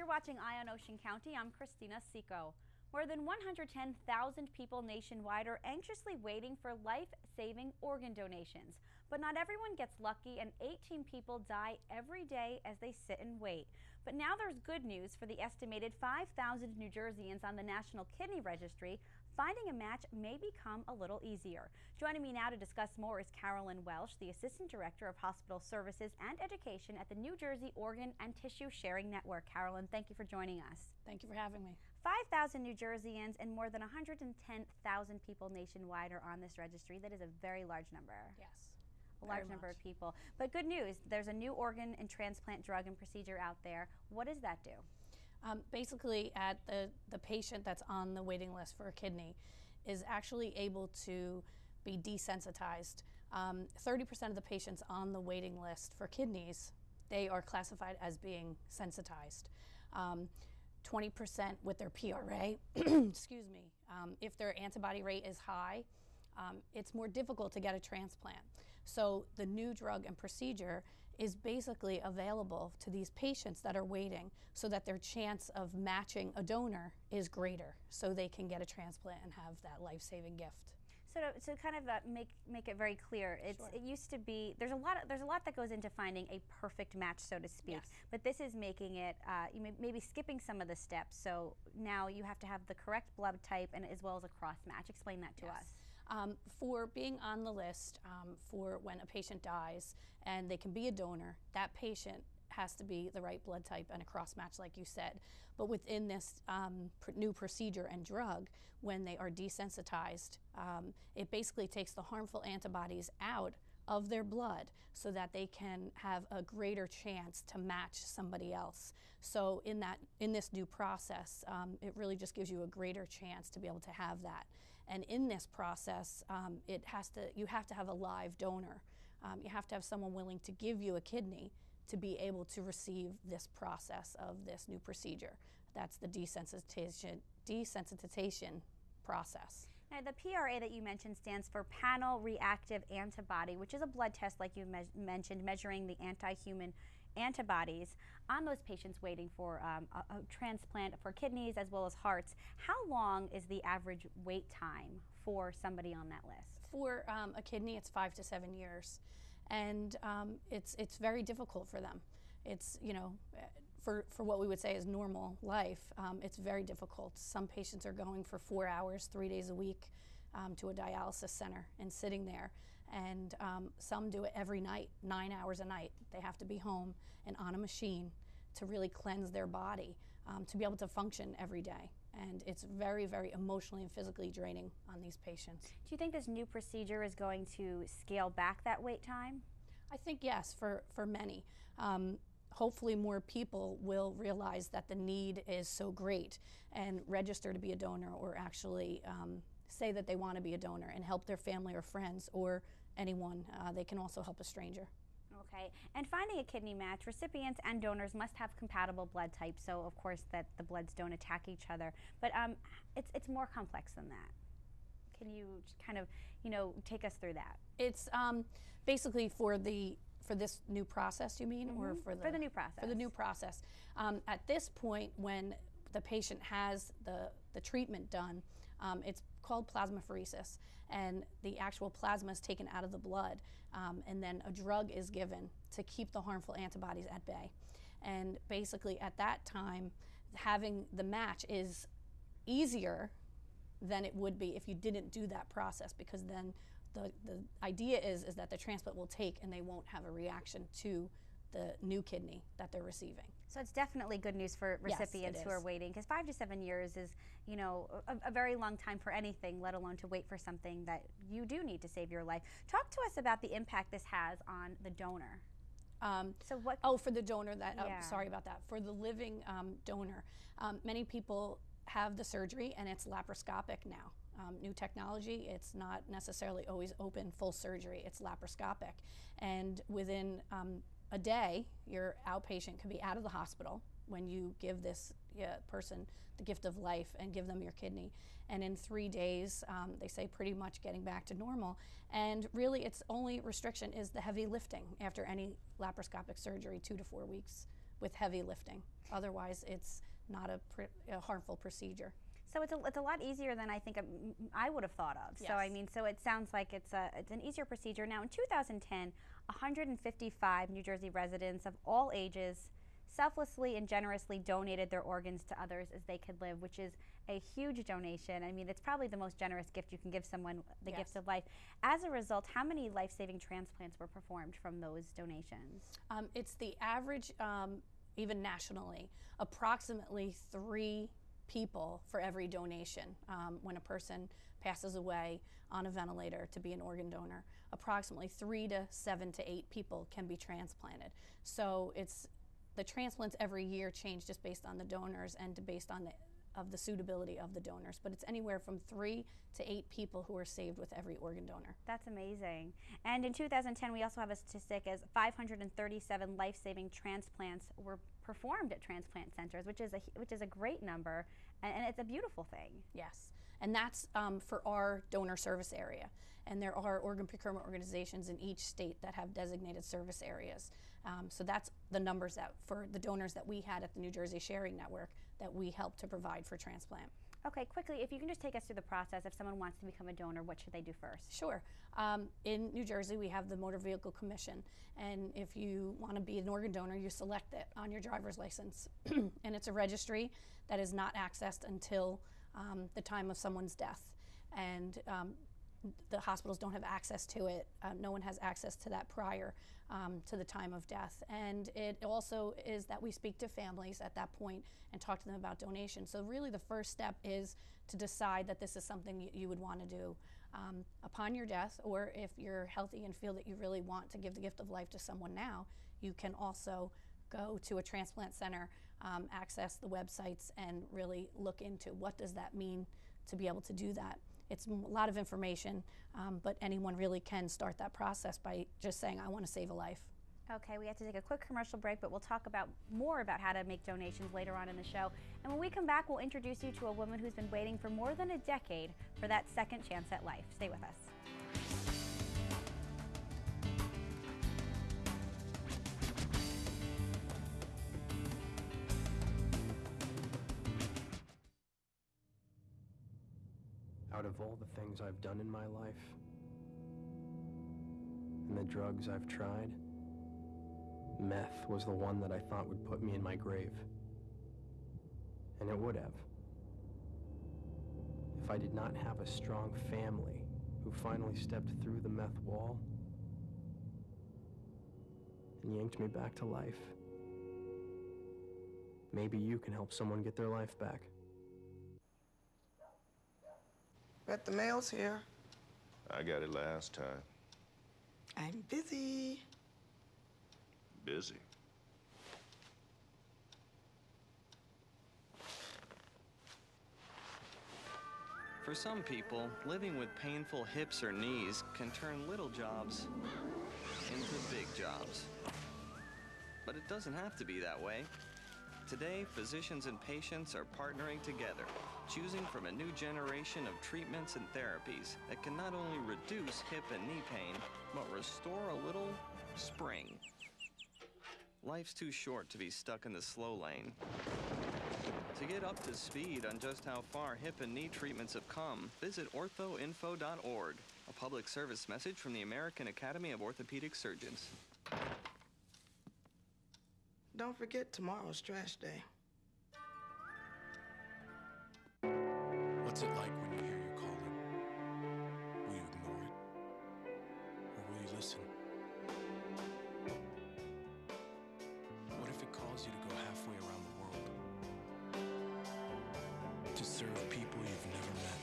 You're watching Eye on Ocean County. I'm Christina Seco. More than 110,000 people nationwide are anxiously waiting for life-saving organ donations. But not everyone gets lucky, and 18 people die every day as they sit and wait. But now there's good news for the estimated 5,000 New Jerseyans on the National Kidney Registry. Finding a match may become a little easier. Joining me now to discuss more is Carolyn Welsh, the Assistant Director of Hospital Services and Education at the New Jersey Organ and Tissue Sharing Network. Carolyn, thank you for joining us. Thank you for having me. 5,000 New Jerseyans and more than 110,000 people nationwide are on this registry. That is a very large number. Yes. A large number of people. But good news, there's a new organ and transplant drug and procedure out there. What does that do? Basically, at the patient that's on the waiting list for a kidney is actually able to be desensitized. 30% of the patients on the waiting list for kidneys, they are classified as being sensitized. 20% with their PRA, excuse me, if their antibody rate is high, it's more difficult to get a transplant. So the new drug and procedure is basically available to these patients that are waiting so that their chance of matching a donor is greater so they can get a transplant and have that life-saving gift. So kind of make it very clear. It used to be there's a lot that goes into finding a perfect match, so to speak. Yes. But this is making it maybe skipping some of the steps. So now you have to have the correct blood type and as well as a cross match. Explain that to us. For being on the list for when a patient dies and they can be a donor, that patient has to be the right blood type and a cross match, like you said. But within this new procedure and drug, when they are desensitized, it basically takes the harmful antibodies out of their blood so that they can have a greater chance to match somebody else. So in this new process, it really just gives you a greater chance to be able to have that. And in this process, you have to have a live donor. You have to have someone willing to give you a kidney to be able to receive this process of this new procedure. That's the desensitization process. Now, the PRA that you mentioned stands for Panel Reactive Antibody, which is a blood test, like you mentioned, measuring the anti-human antibodies on those patients waiting for a transplant for kidneys as well as hearts. How long is the average wait time for somebody on that list? For a kidney, it's 5 to 7 years. And it's very difficult for them. It's, you know, for what we would say is normal life, it's very difficult. Some patients are going for 4 hours, 3 days a week to a dialysis center and sitting there. And some do it every night, 9 hours a night. They have to be home and on a machine to really cleanse their body, to be able to function every day. And it's very, very emotionally and physically draining on these patients. Do you think this new procedure is going to scale back that wait time? I think yes, for many. Hopefully more people will realize that the need is so great and register to be a donor, or actually say that they want to be a donor and help their family or friends or anyone. They can also help a stranger. Okay, and finding a kidney match, recipients and donors must have compatible blood types, so of course that the bloods don't attack each other. But it's more complex than that. Can you kind of, take us through that? It's basically for this new process, you mean, or for the new process? For the new process. At this point, when the patient has the treatment done, it's called plasmapheresis, and the actual plasma is taken out of the blood, and then a drug is given to keep the harmful antibodies at bay. And basically at that time, having the match is easier than it would be if you didn't do that process, because then the idea is that the transplant will take and they won't have a reaction to the new kidney that they're receiving. So it's definitely good news for recipients who are waiting, because 5 to 7 years is, a very long time for anything, let alone to wait for something that you do need to save your life. Talk to us about the impact this has on the donor. For the donor, sorry about that. For the living donor, many people have the surgery and it's laparoscopic now. New technology, it's not necessarily always open full surgery, it's laparoscopic. And within a day, your outpatient can be out of the hospital when you give this person the gift of life and give them your kidney. And in 3 days, they say pretty much getting back to normal. And really its only restriction is the heavy lifting after any laparoscopic surgery, 2 to 4 weeks with heavy lifting. Otherwise, it's not a harmful procedure. So it's a lot easier than I think I would have thought of. Yes. So I mean, so it sounds like it's an easier procedure. Now in 2010, 155 New Jersey residents of all ages selflessly and generously donated their organs to others as they could live, which is a huge donation. I mean, it's probably the most generous gift you can give someone, the gift of life. As a result, how many life-saving transplants were performed from those donations? It's the average, even nationally, approximately 3 people for every donation. When a person passes away on a ventilator to be an organ donor, approximately 3 to 7 to 8 people can be transplanted. So the transplants every year change just based on the donors and based on the suitability of the donors, but it's anywhere from 3 to 8 people who are saved with every organ donor. That's amazing. And in 2010, we also have a statistic as 537 life-saving transplants were performed at transplant centers, which is a great number, and it's a beautiful thing. Yes, and that's for our donor service area. And there are organ procurement organizations in each state that have designated service areas. So that's the numbers that for the donors that we had at the New Jersey Sharing Network that we helped to provide for transplant. Okay, quickly, if you can just take us through the process. If someone wants to become a donor, what should they do first? Sure. In New Jersey, we have the Motor Vehicle Commission, and if you want to be an organ donor, you select it on your driver's license. And it's a registry that is not accessed until the time of someone's death. And the hospitals don't have access to it. No one has access to that prior to the time of death. And it also is that we speak to families at that point and talk to them about donation. So really the first step is to decide that this is something you would want to do upon your death, or if you're healthy and feel that you really want to give the gift of life to someone now, you can also go to a transplant center, access the websites, and really look into what does that mean to be able to do that. It's a lot of information, but anyone really can start that process by just saying, I want to save a life. Okay, we have to take a quick commercial break, but we'll talk more about how to make donations later on in the show. And when we come back, we'll introduce you to a woman who's been waiting for more than a decade for that second chance at life. Stay with us. Out of all the things I've done in my life, and the drugs I've tried, meth was the one that I thought would put me in my grave. And it would have. If I did not have a strong family who finally stepped through the meth wall and yanked me back to life. Maybe you can help someone get their life back. Bet the mail's here. I got it last time. I'm busy. Busy. For some people, living with painful hips or knees can turn little jobs into big jobs. But it doesn't have to be that way. Today, physicians and patients are partnering together, choosing from a new generation of treatments and therapies that can not only reduce hip and knee pain, but restore a little spring. Life's too short to be stuck in the slow lane. To get up to speed on just how far hip and knee treatments have come, visit orthoinfo.org, a public service message from the American Academy of Orthopedic Surgeons. Don't forget tomorrow's trash day. What's it like when you hear your calling? Will you ignore it? Or will you listen? What if it calls you to go halfway around the world? To serve people you've never met?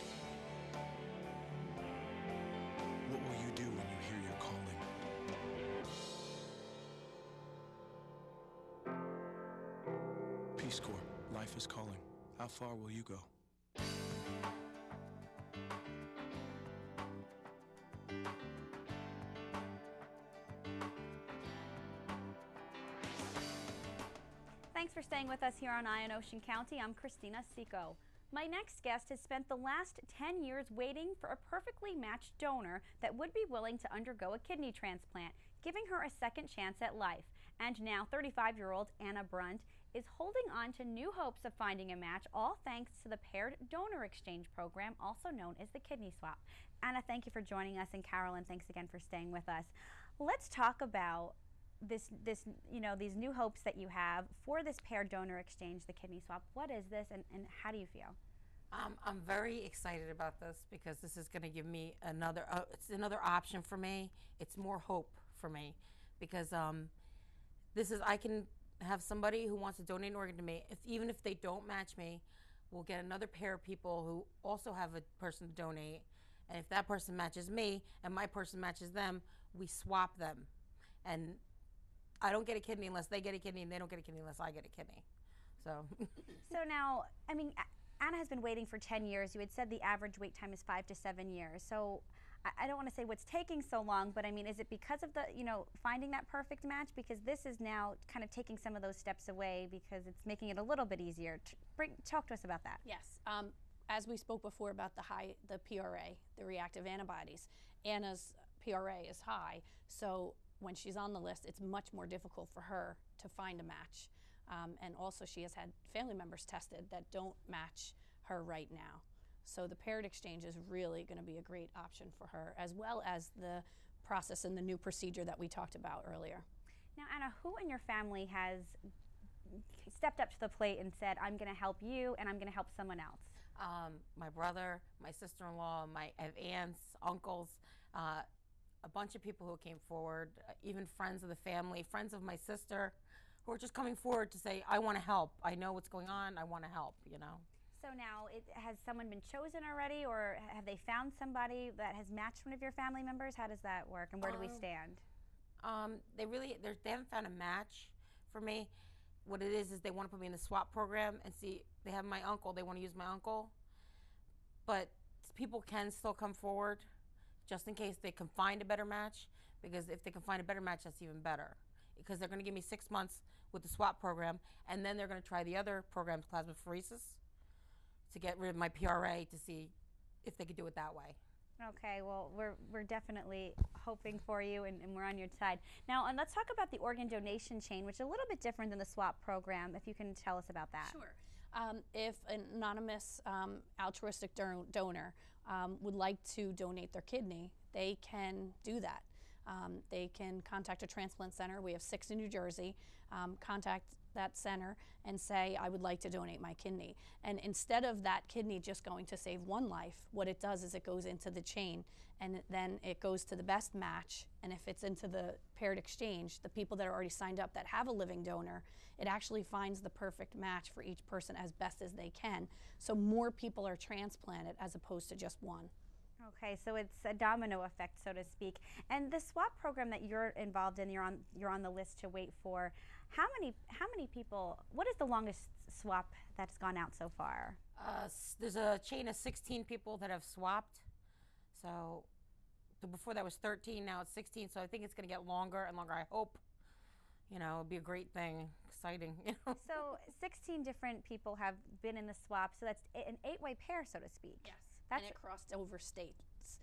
What will you do when you hear your calling? Peace Corps, life is calling. How far will you go? Thanks for staying with us here on Eye on Ocean County. I'm Christina Seco. My next guest has spent the last 10 years waiting for a perfectly matched donor that would be willing to undergo a kidney transplant, giving her a second chance at life. And now 35-year-old Anna Brunt is holding on to new hopes of finding a match, all thanks to the Paired Donor Exchange Program, also known as the Kidney Swap. Anna, thank you for joining us, and Carolyn, thanks again for staying with us. Let's talk about these new hopes that you have for this Paired Donor Exchange, the Kidney Swap. What is this, and how do you feel? I'm very excited about this because this is going to give me another, it's another option for me. It's more hope for me because I can have somebody who wants to donate an organ to me. Even if they don't match me, we'll get another pair of people who also have a person to donate. And if that person matches me and my person matches them, we swap them. And I don't get a kidney unless they get a kidney, and they don't get a kidney unless I get a kidney. So. So now, I mean, Anna has been waiting for 10 years. You had said the average wait time is 5 to 7 years. So I don't want to say what's taking so long, but I mean, is it because of the, finding that perfect match? Because this is now kind of taking some of those steps away because it's making it a little bit easier. Talk to us about that. Yes. As we spoke before about the PRA, the reactive antibodies, Anna's PRA is high. So when she's on the list, it's much more difficult for her to find a match. And also she has had family members tested that don't match her right now. So the paired exchange is really going to be a great option for her, as well as the process and the new procedure that we talked about earlier. Now, Anna, who in your family has stepped up to the plate and said, I'm going to help you and I'm going to help someone else? My brother, my sister-in-law, I have aunts, uncles, a bunch of people who came forward, even friends of the family, friends of my sister, who are just coming forward to say, I want to help. I know what's going on. I want to help, So now, has someone been chosen already, or have they found somebody that has matched one of your family members? How does that work, and where do we stand? They haven't found a match for me. What it is they want to put me in the swap program and see, they have my uncle, they want to use my uncle. But people can still come forward just in case they can find a better match, because if they can find a better match, that's even better. Because they're going to give me 6 months with the swap program, and then they're going to try the other programs, plasmapheresis, to get rid of my PRA to see if they could do it that way. Okay, well, we're definitely hoping for you, and we're on your side. Now, and let's talk about the organ donation chain, which is a little bit different than the swap program, if you can tell us about that. Sure. If an anonymous altruistic donor would like to donate their kidney, they can do that. They can contact a transplant center. We have 6 in New Jersey. Contact that center and say, I would like to donate my kidney. And instead of that kidney just going to save one life, what it does is it goes into the chain, and then it goes to the best match. And if it's into the paired exchange, the people that are already signed up that have a living donor, it actually finds the perfect match for each person as best as they can. So more people are transplanted as opposed to just one. Okay, so it's a domino effect, so to speak. And the swap program that you're involved in, you're on the list to wait for. How many people? What is the longest swap that's gone out so far? There's a chain of 16 people that have swapped. So before that was 13, now it's 16. So I think it's going to get longer and longer. I hope, it'll be a great thing, exciting. So 16 different people have been in the swap. So that's an 8-way pair, so to speak. Yes. And it crossed over states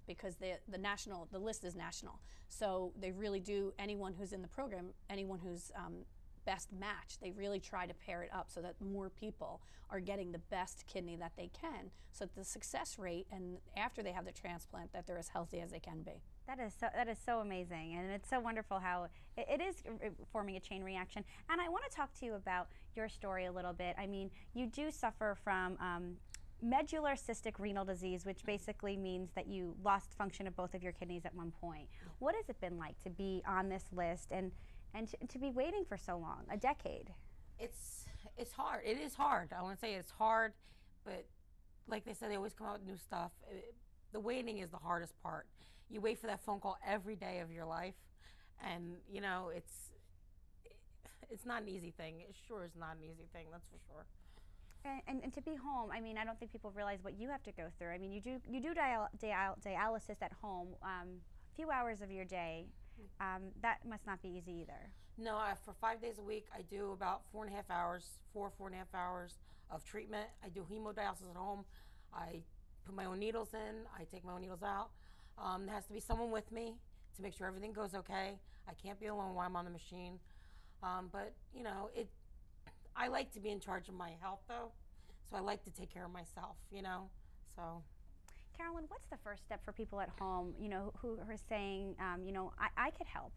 because the list is national. So they really do, anyone who's in the program, anyone who's best match, they really try to pair it up so that more people are getting the best kidney that they can, so that the success rate, and after they have the transplant, that they're as healthy as they can be. That is so amazing, and it's so wonderful how it is forming a chain reaction. And I want to talk to you about your story a little bit. I mean, you do suffer from medullary cystic renal disease, which basically means that you lost function of both of your kidneys at one point. What has it been like to be on this list and to be waiting for so long, a decade? It's hard. It is hard. I want to say it's hard, but like they said, they always come out with new stuff. The waiting is the hardest part. You wait for that phone call every day of your life, and it's not an easy thing. It sure is not an easy thing, that's for sure. And to be home, I mean, I don't think people realize what you have to go through. I mean, you do dialysis at home, a few hours of your day. That must not be easy either. No, for 5 days a week, I do about 4.5 hours, 4.5 hours of treatment. I do hemodialysis at home. I put my own needles in. I take my own needles out. There has to be someone with me to make sure everything goes okay. I can't be alone while I'm on the machine. But, you know, I like to be in charge of my health, though, so I like to take care of myself, you know, so. Carolyn, what's the first step for people at home, you know, who are saying, you know, I could help?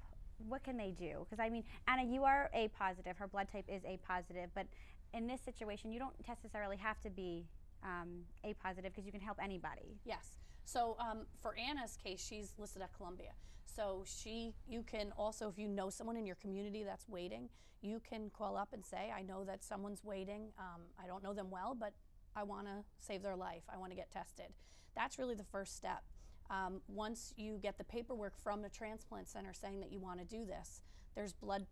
What can they do? Because, I mean, Anna, you are A positive. Her blood type is A positive. But in this situation, you don't necessarily have to be A positive because you can help anybody. Yes. So for Anna's case, she's listed at Columbia. So you can also, if you know someone in your community that's waiting, you can call up and say, I know that someone's waiting. I don't know them well, but I want to save their life. I want to get tested. That's really the first step. Once you get the paperwork from the transplant center saying that you want to do this, there's blood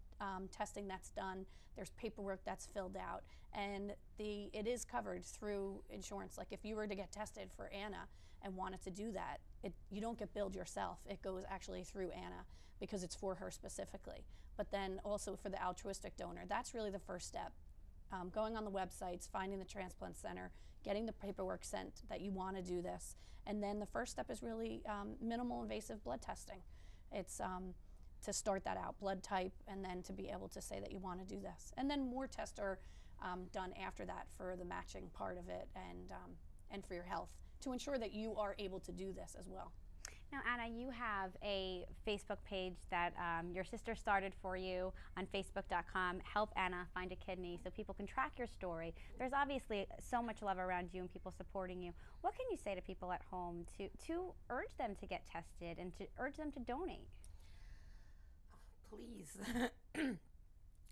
testing that's done, there's paperwork that's filled out, and it is covered through insurance. Like if you were to get tested for Anna and wanted to do that, you don't get billed yourself. It goes actually through Anna because it's for her specifically. But then also for the altruistic donor, that's really the first step. Going on the websites, finding the transplant center, getting the paperwork sent that you want to do this. And then the first step is really minimal invasive blood testing. It's to start that out, blood type, and then to be able to say that you want to do this. And then more tests are done after that for the matching part of it and for your health to ensure that you are able to do this as well. Now, Anna, you have a Facebook page that your sister started for you on Facebook.com, Help Anna Find a Kidney, so people can track your story. There's obviously so much love around you and people supporting you. What can you say to people at home to urge them to get tested and to urge them to donate? Please,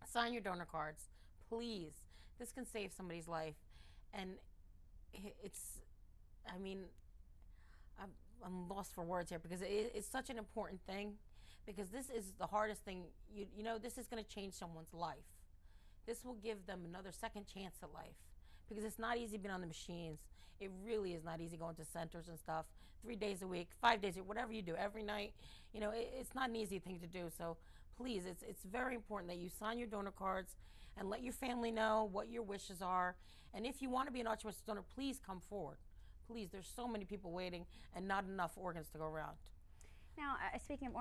sign your donor cards. Please. This can save somebody's life. And I mean, I'm lost for words here because it's such an important thing, because this is the hardest thing. You know, this is going to change someone's life. This will give them another second chance at life, because it's not easy being on the machines. It really is not easy going to centers and stuff 3 days a week, 5 days a week, whatever you do, every night. You know, it's not an easy thing to do. So please, it's very important that you sign your donor cards and let your family know what your wishes are. And if you want to be an altruistic donor, please come forward. Please, there's so many people waiting and not enough organs to go around. Now, speaking of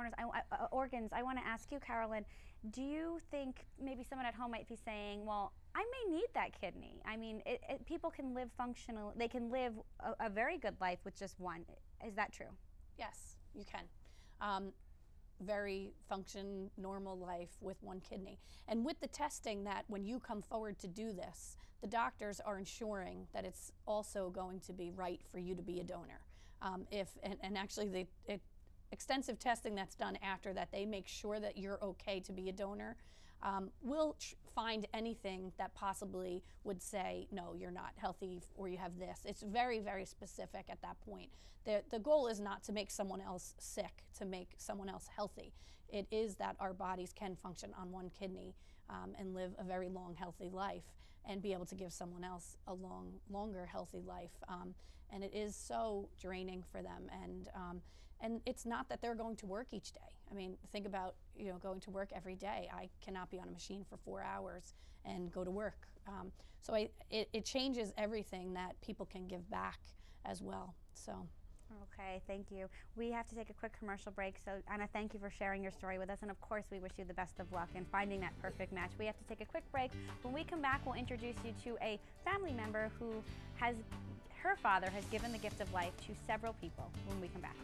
organs, I want to ask you, Carolyn, do you think maybe someone at home might be saying, well, I may need that kidney? I mean, people can live functional, they can live a very good life with just one. Is that true? Yes, you can. Very normal life with one kidney. And with the testing, that when you come forward to do this, the doctors are ensuring that it's also going to be right for you to be a donor. And actually the extensive testing that's done after that, they make sure that you're okay to be a donor. We'll find anything that possibly would say, no, you're not healthy, or you have this. It's very, very specific at that point. The goal is not to make someone else sick, to make someone else healthy. It is that our bodies can function on one kidney and live a very long, healthy life, and be able to give someone else a longer, healthy life. And it is so draining for them. And it's not that they're going to work each day. I mean, think about, you know, going to work every day. I cannot be on a machine for 4 hours and go to work. So it changes everything that people can give back as well. So. Okay, thank you. We have to take a quick commercial break. So, Anna, thank you for sharing your story with us. And of course, we wish you the best of luck in finding that perfect match. We have to take a quick break. When we come back, we'll introduce you to a family member who her father has given the gift of life to several people when we come back.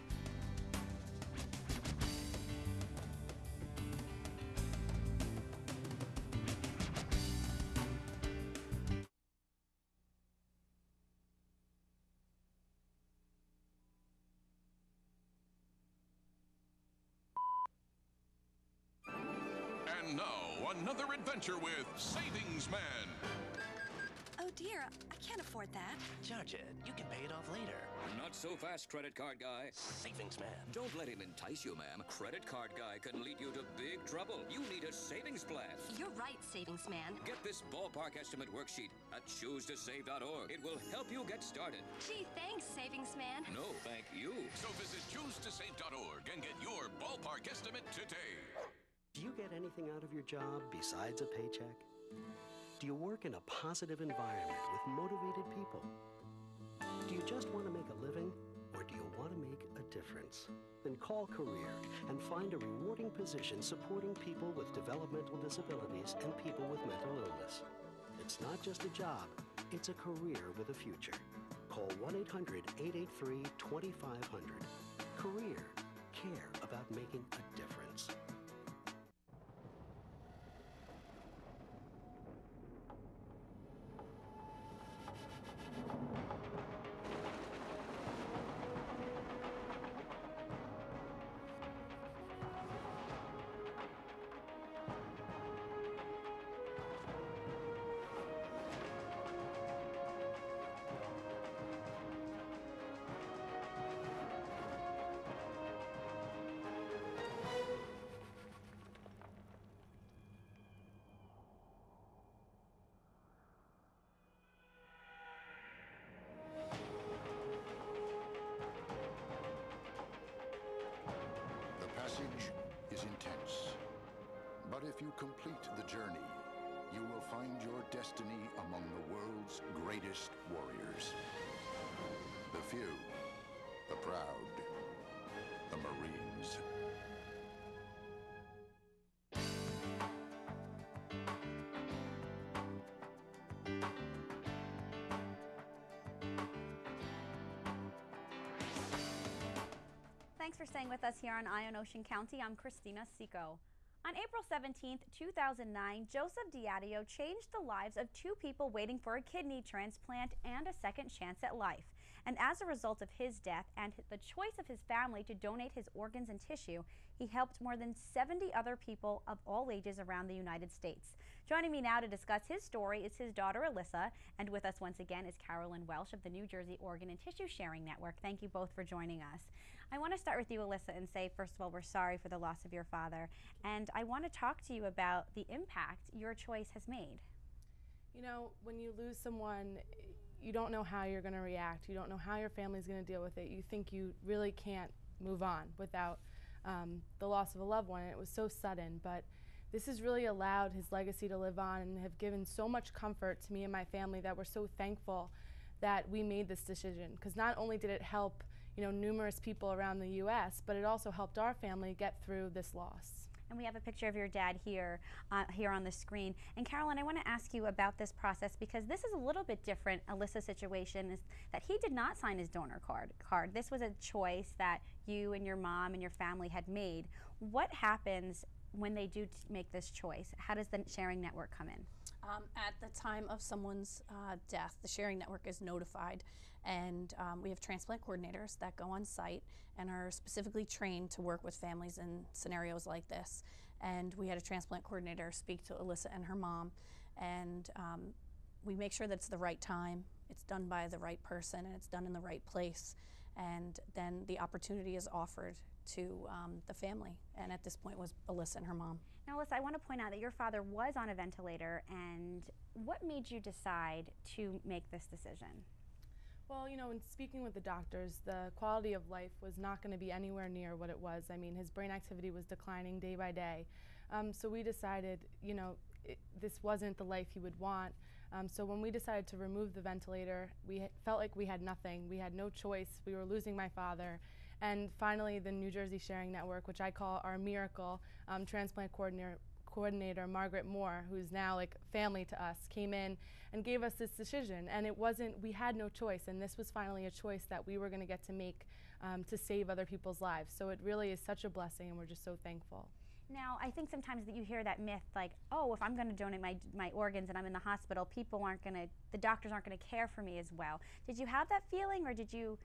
And now, another adventure with Savings Man. Oh dear, I can't afford that. Charge it. You can pay it off later. Not so fast, credit card guy. Savings Man. Don't let him entice you, ma'am. Credit card guy can lead you to big trouble. You need a savings plan. You're right, Savings Man. Get this ballpark estimate worksheet at choosetosave.org. It will help you get started. Gee, thanks, Savings Man. No, thank you. So visit choosetosave.org and get your ballpark estimate today. Do you get anything out of your job besides a paycheck? Do you work in a positive environment with motivated people? Do you just want to make a living, or do you want to make a difference? difference? Then call Career and find a rewarding position supporting people with developmental disabilities and people with mental illness. It's not just a job, it's a career with a future. Call 1-800-883-2500. Career. Care about making a difference. Is intense. But if you complete the journey, you will find your destiny among the world's greatest warriors. The few, the proud, the Marines. Thanks for staying with us here on Eye on Ocean County. I'm Christina Seco. On April 17, 2009, Joseph Diadio changed the lives of two people waiting for a kidney transplant and a second chance at life. And as a result of his death and the choice of his family to donate his organs and tissue, he helped more than 70 other people of all ages around the United States. Joining me now to discuss his story is his daughter, Alyssa, and with us once again is Carolyn Welsh of the New Jersey Organ and Tissue Sharing Network. Thank you both for joining us. I want to start with you, Alyssa, and say, first of all, we're sorry for the loss of your father, and I want to talk to you about the impact your choice has made. You know, when you lose someone, you don't know how you're going to react. You don't know how your family's going to deal with it. You think you really can't move on without the loss of a loved one. And it was so sudden, but this has really allowed his legacy to live on and have given so much comfort to me and my family that we're so thankful that we made this decision. Because not only did it help, you know, numerous people around the U.S., but it also helped our family get through this loss. And we have a picture of your dad here, here on the screen. And Carolyn, I want to ask you about this process because this is a little bit different. Alyssa's situation is that he did not sign his donor card. This was a choice that you and your mom and your family had made. What happens when they do make this choice? How does the Sharing Network come in? At the time of someone's death, the Sharing Network is notified, and we have transplant coordinators that go on site and are specifically trained to work with families in scenarios like this. And we had a transplant coordinator speak to Alyssa and her mom, and we make sure that it's the right time, it's done by the right person, and it's done in the right place. And then the opportunity is offered to the family, and at this point was Alyssa and her mom. Now, Alyssa, I want to point out that your father was on a ventilator, and what made you decide to make this decision? Well, you know, in speaking with the doctors, the quality of life was not going to be anywhere near what it was. I mean, his brain activity was declining day by day. So we decided, you know, this wasn't the life he would want. So when we decided to remove the ventilator, we felt like we had nothing. We had no choice. We were losing my father. And finally, the New Jersey Sharing Network, which I call our miracle, transplant coordinator Margaret Moore, who's now like family to us, came in and gave us this decision. And it wasn't, we had no choice, and this was finally a choice that we were going to get to make to save other people's lives. So it really is such a blessing, and we're just so thankful. Now, I think sometimes that you hear that myth like, oh, if I'm going to donate my organs and I'm in the hospital, the doctors aren't going to care for me as well. Did you have that feeling, or did you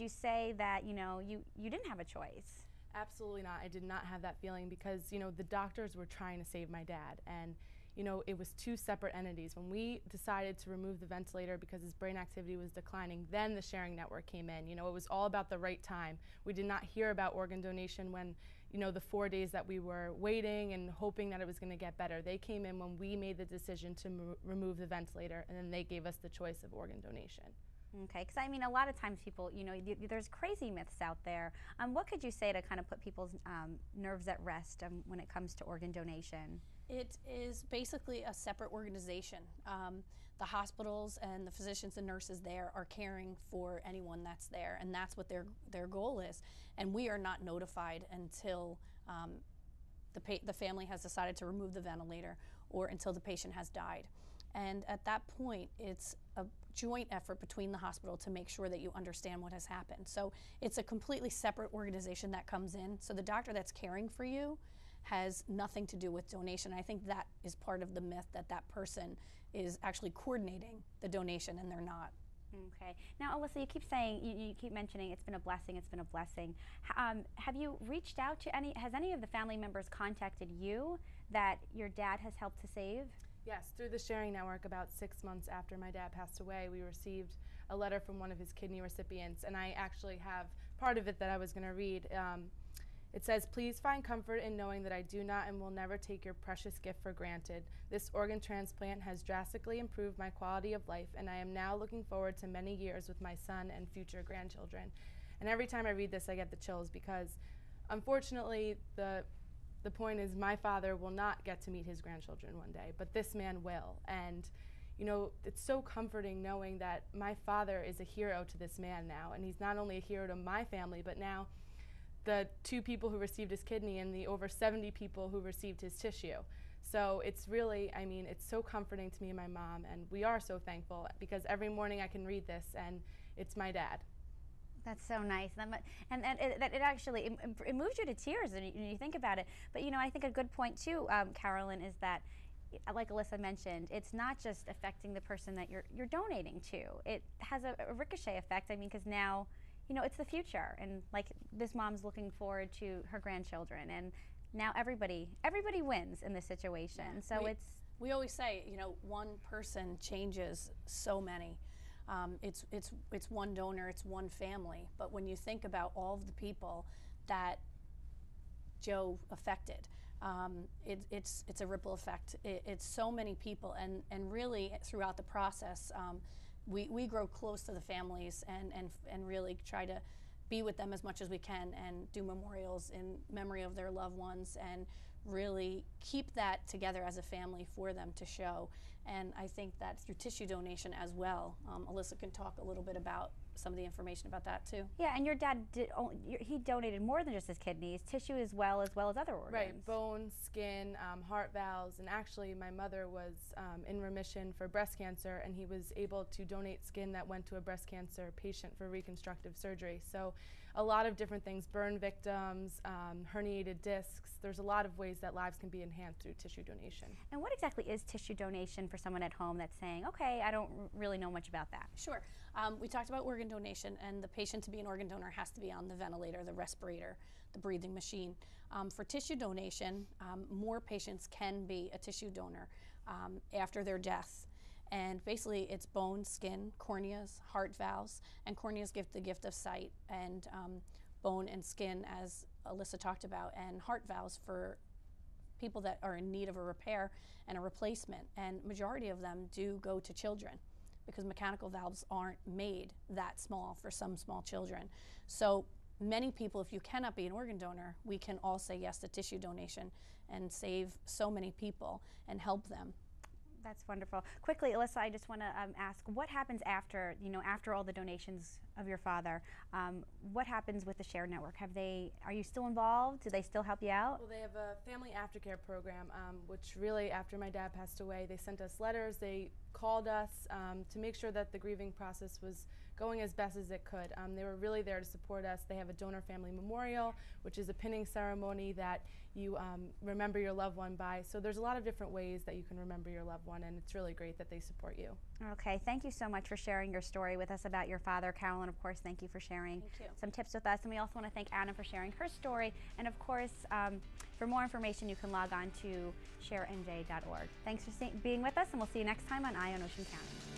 say that, you know, you didn't have a choice? Absolutely not. I did not have that feeling because, you know, the doctors were trying to save my dad, and, you know, it was two separate entities. When we decided to remove the ventilator because his brain activity was declining, then the Sharing Network came in. You know, it was all about the right time. We did not hear about organ donation when, you know, the 4 days that we were waiting and hoping that it was going to get better. They came in when we made the decision to remove the ventilator, and then they gave us the choice of organ donation. Okay, because I mean, a lot of times people, you know, there's crazy myths out there. What could you say to kind of put people's nerves at rest when it comes to organ donation? It is basically a separate organization. The hospitals and the physicians and nurses there are caring for anyone that's there, and that's what their goal is. And we are not notified until the family has decided to remove the ventilator or until the patient has died. And at that point, it's a joint effort between the hospital to make sure that you understand what has happened. So it's a completely separate organization that comes in. So the doctor that's caring for you has nothing to do with donation. I think that is part of the myth that that person is actually coordinating the donation, and they're not. Okay. Now, Alyssa, you keep saying, you keep mentioning it's been a blessing, it's been a blessing. Have you reached out to has any of the family members contacted you that your dad has helped to save? Yes, through the Sharing Network, about 6 months after my dad passed away, we received a letter from one of his kidney recipients, and I actually have part of it that I was going to read. It says, "Please find comfort in knowing that I do not and will never take your precious gift for granted. This organ transplant has drastically improved my quality of life, and I am now looking forward to many years with my son and future grandchildren." And every time I read this, I get the chills because, unfortunately, the point is my father will not get to meet his grandchildren one day, but this man will. And, you know, it's so comforting knowing that my father is a hero to this man now, and he's not only a hero to my family, but now the 2 people who received his kidney and the over 70 people who received his tissue. So it's really, I mean, it's so comforting to me and my mom, and we are so thankful because every morning I can read this and it's my dad. That's so nice, and it actually it moves you to tears when you think about it. But you know, I think a good point too, Carolyn, is that, like Alyssa mentioned, it's not just affecting the person that you're donating to. It has a ricochet effect. I mean, because now, you know, it's the future, and like this mom's looking forward to her grandchildren, and now everybody wins in this situation. Yeah. So we always say, you know, one person changes so many. It's one donor, it's one family. But when you think about all of the people that Joe affected, it's a ripple effect. It's so many people, and really throughout the process, we grow close to the families and really try to be with them as much as we can and do memorials in memory of their loved ones and really keep that together as a family for them to show. And I think that through tissue donation as well, Alyssa can talk a little bit about some of the information about that too. Yeah, and your dad he donated more than just his kidneys, tissue as well as other organs. Right, bone, skin, heart valves, and actually my mother was in remission for breast cancer, and he was able to donate skin that went to a breast cancer patient for reconstructive surgery. So a lot of different things, burn victims, herniated discs. There's a lot of ways that lives can be enhanced through tissue donation. And what exactly is tissue donation for someone at home that's saying, okay, I don't really know much about that? Sure. We talked about organ donation, and the patient to be an organ donor has to be on the ventilator, the respirator, the breathing machine. For tissue donation, more patients can be a tissue donor after their death. And basically it's bone, skin, corneas, heart valves, and corneas give the gift of sight, and bone and skin, as Alyssa talked about, and heart valves for people that are in need of a repair and a replacement. And majority of them do go to children, because mechanical valves aren't made that small for some small children. So many people, if you cannot be an organ donor, we can all say yes to tissue donation and save so many people and help them. That's wonderful. Quickly, Alyssa, I just want to ask, what happens after, after all the donations of your father? What happens with the Share Network? Are you still involved? Do they still help you out? Well, they have a family aftercare program, which really, after my dad passed away, they sent us letters. They called us to make sure that the grieving process was going as best as it could. They were really there to support us. They have a donor family memorial, which is a pinning ceremony that you remember your loved one by. So there's a lot of different ways that you can remember your loved one, and it's really great that they support you. Okay, thank you so much for sharing your story with us about your father. Carolyn, of course, thank you for sharing some tips with us. And we also want to thank Anna for sharing her story. And of course, for more information, you can log on to sharenj.org. Thanks for being with us, and we'll see you next time on Eye on Ocean County.